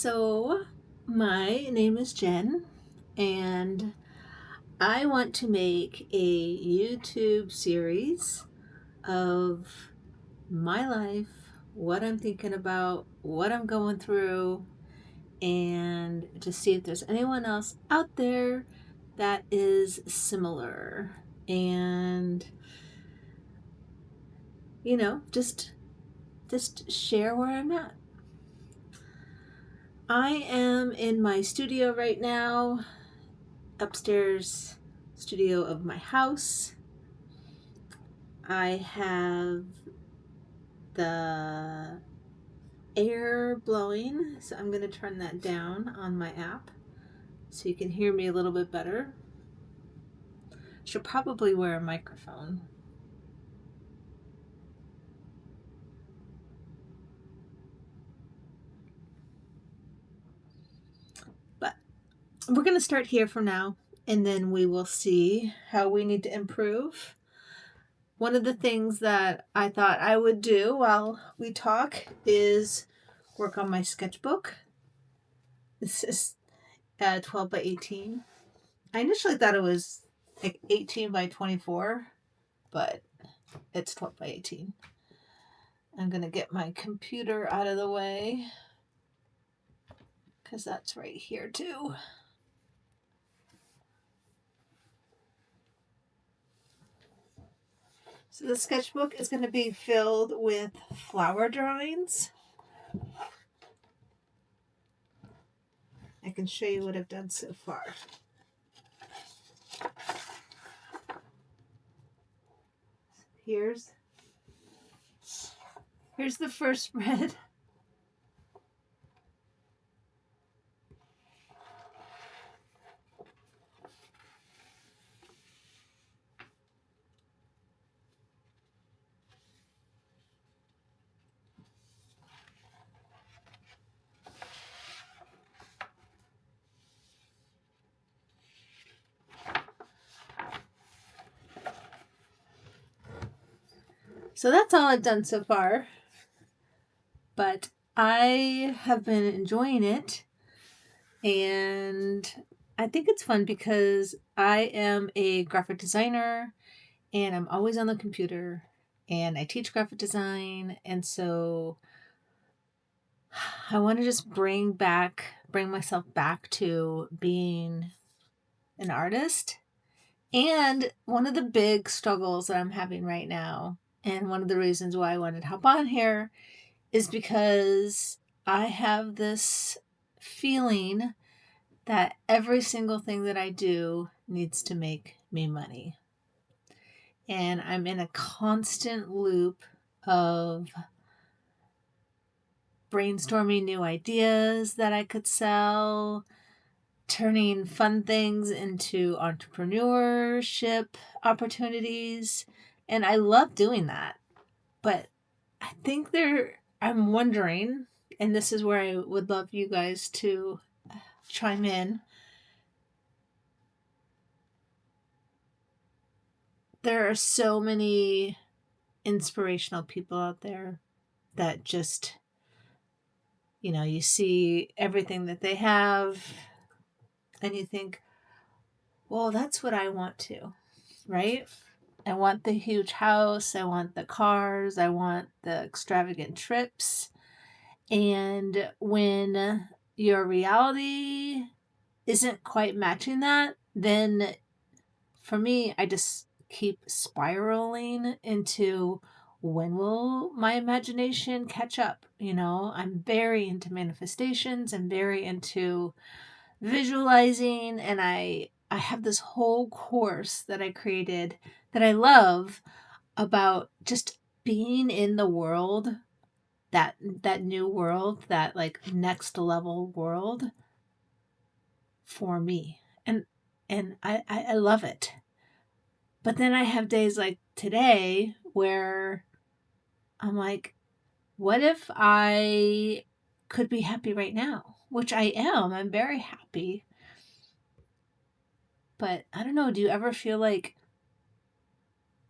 So, my name is Jen, and I want to make a YouTube series of my life, what I'm thinking about, what I'm going through, and to see if there's anyone else out there that is similar. And just share where I'm at. I am in my studio right now, upstairs studio of my house. I have the air blowing, so I'm going to turn that down on my app so you can hear me a little bit better. Should probably wear a microphone. But we're going to start here for now, and then we will see how we need to improve. One of the things that I thought I would do while we talk is work on my sketchbook. This is 12 by 18. I initially thought it was like 18 by 24, but it's 12 by 18. I'm going to get my computer out of the way because that's right here too. So the sketchbook is going to be filled with flower drawings. I can show you what I've done so far. Here's the first spread. So that's all I've done so far. But I have been enjoying it. And I think it's fun because I am a graphic designer and I'm always on the computer and I teach graphic design. And so I want to just bring myself back to being an artist. And one of the big struggles that I'm having right now, and one of the reasons why I wanted to hop on here, is because I have this feeling that every single thing that I do needs to make me money. And I'm in a constant loop of brainstorming new ideas that I could sell, turning fun things into entrepreneurship opportunities. And I love doing that. But I think I'm wondering, and this is where I would love you guys to chime in. There are so many inspirational people out there that just, you see everything that they have and you think, well, that's what I want to, right? I want the huge house. I want the cars. I want the extravagant trips. And when your reality isn't quite matching that, then for me, I just keep spiraling into when will my imagination catch up? I'm very into manifestations. I'm very into visualizing, and I have this whole course that I created that I love about just being in the world, that new world, that like next level world for me. And I love it. But then I have days like today where I'm like, what if I could be happy right now? Which I am. I'm very happy. But I don't know, do you ever feel like,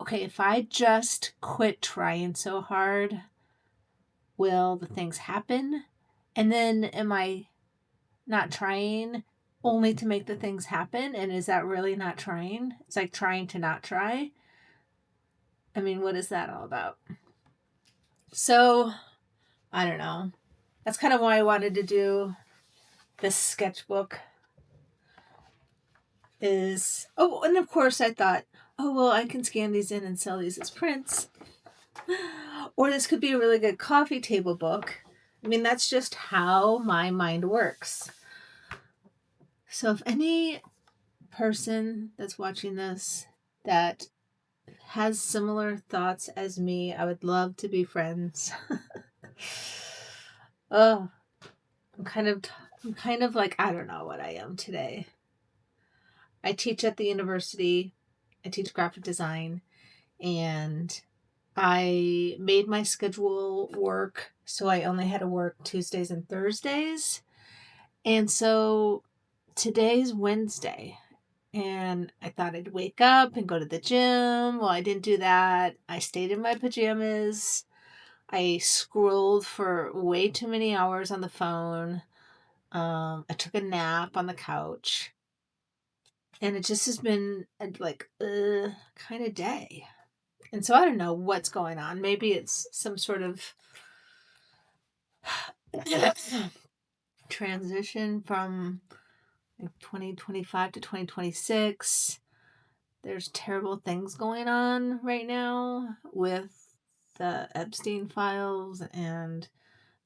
okay, if I just quit trying so hard, will the things happen? And then am I not trying only to make the things happen? And is that really not trying? It's like trying to not try. I mean, what is that all about? So, I don't know. That's kind of why I wanted to do this sketchbook is, oh, and of course I thought, oh, well, I can scan these in and sell these as prints. Or this could be a really good coffee table book. I mean, that's just how my mind works. So if any person that's watching this that has similar thoughts as me, I would love to be friends. Oh, I'm kind of like, I don't know what I am today. I teach at the university. I teach graphic design, and I made my schedule work, so I only had to work Tuesdays and Thursdays. And so today's Wednesday, and I thought I'd wake up and go to the gym. Well, I didn't do that. I stayed in my pajamas. I scrolled for way too many hours on the phone. I took a nap on the couch. And it just has been a kind of day. And so I don't know what's going on. Maybe it's some sort of transition from 2025 to 2026. There's terrible things going on right now with the Epstein files and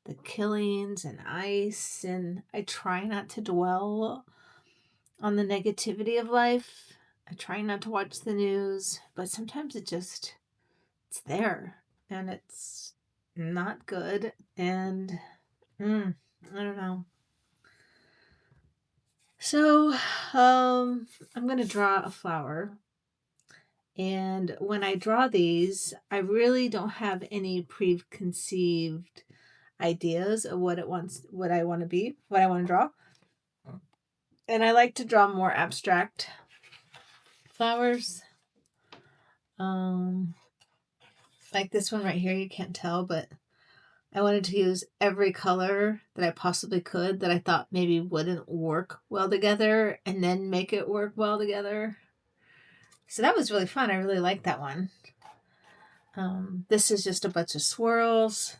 the killings and ICE. And I try not to dwell on the negativity of life. I try not to watch the news, but sometimes it's there and it's not good. And I don't know. So, I'm going to draw a flower. And when I draw these, I really don't have any preconceived ideas of what I want to be, what I want to draw. And I like to draw more abstract flowers. Like this one right here, you can't tell, but I wanted to use every color that I possibly could that I thought maybe wouldn't work well together and then make it work well together. So that was really fun. I really liked that one. This is just a bunch of swirls.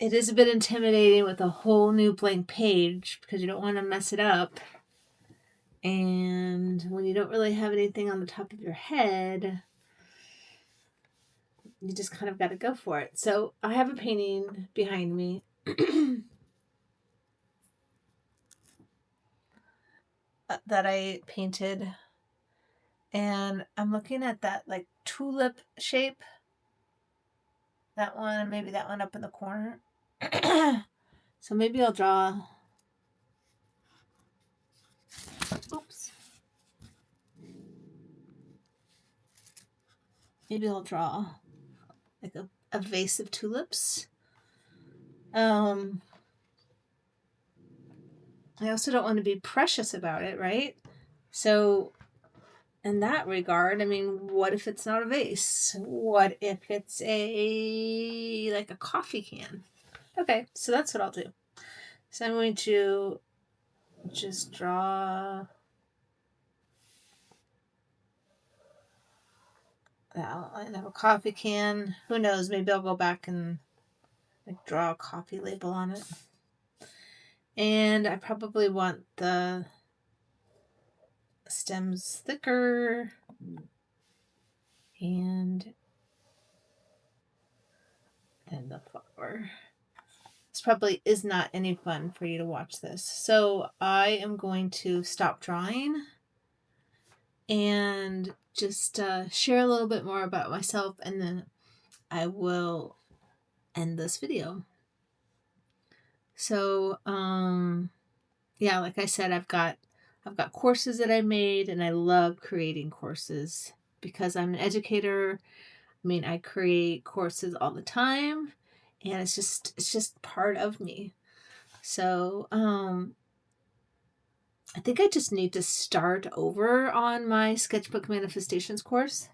It is a bit intimidating with a whole new blank page because you don't want to mess it up. And when you don't really have anything on the top of your head, you just kind of got to go for it. So I have a painting behind me. That I painted, and I'm looking at that like tulip shape, that one, and maybe that one up in the corner. So maybe I'll draw, maybe I'll draw like a vase of tulips. I also don't want to be precious about it, right? So in that regard, I mean, what if it's not a vase? What if it's like a coffee can? Okay, so that's what I'll do. So I'm going to just draw the outline of a coffee can. Who knows? Maybe I'll go back and draw a coffee label on it. And I probably want the stems thicker. And then the flower. This probably is not any fun for you to watch this. So I am going to stop drawing and just share a little bit more about myself, and then I will end this video. So, yeah, like I said, I've got courses that I made, and I love creating courses because I'm an educator. I mean, I create courses all the time, and it's just part of me. So, I think I just need to start over on my sketchbook manifestations course.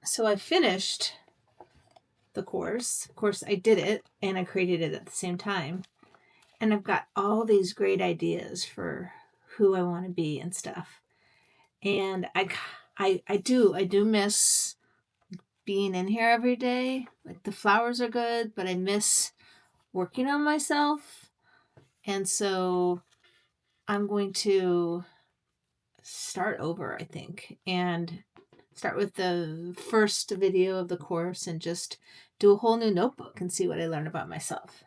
So I finished the course. Of course, I did it and I created it at the same time. And I've got all these great ideas for who I want to be and stuff. And I do miss being in here every day. Like the flowers are good, but I miss working on myself. And so I'm going to start over, I think, and start with the first video of the course and just do a whole new notebook and see what I learn about myself.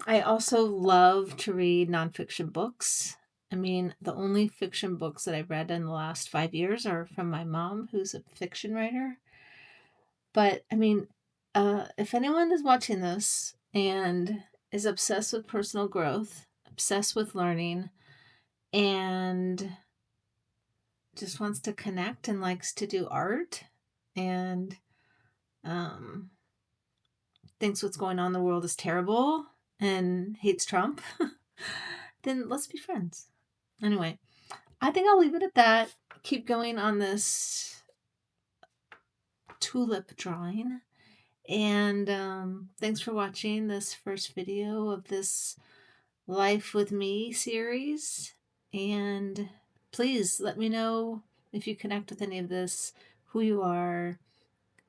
I also love to read nonfiction books. I mean, the only fiction books that I've read in the last 5 years are from my mom, who's a fiction writer. But I mean, if anyone is watching this and is obsessed with personal growth, obsessed with learning, and just wants to connect and likes to do art and um, thinks what's going on in the world is terrible and hates Trump, then let's be friends. Anyway, I think I'll leave it at that. Keep going on this tulip drawing. And thanks for watching this first video of this Life with Me series. And please let me know if you connect with any of this, who you are.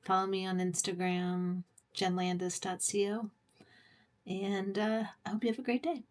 Follow me on Instagram, jenlandis.co. And I hope you have a great day.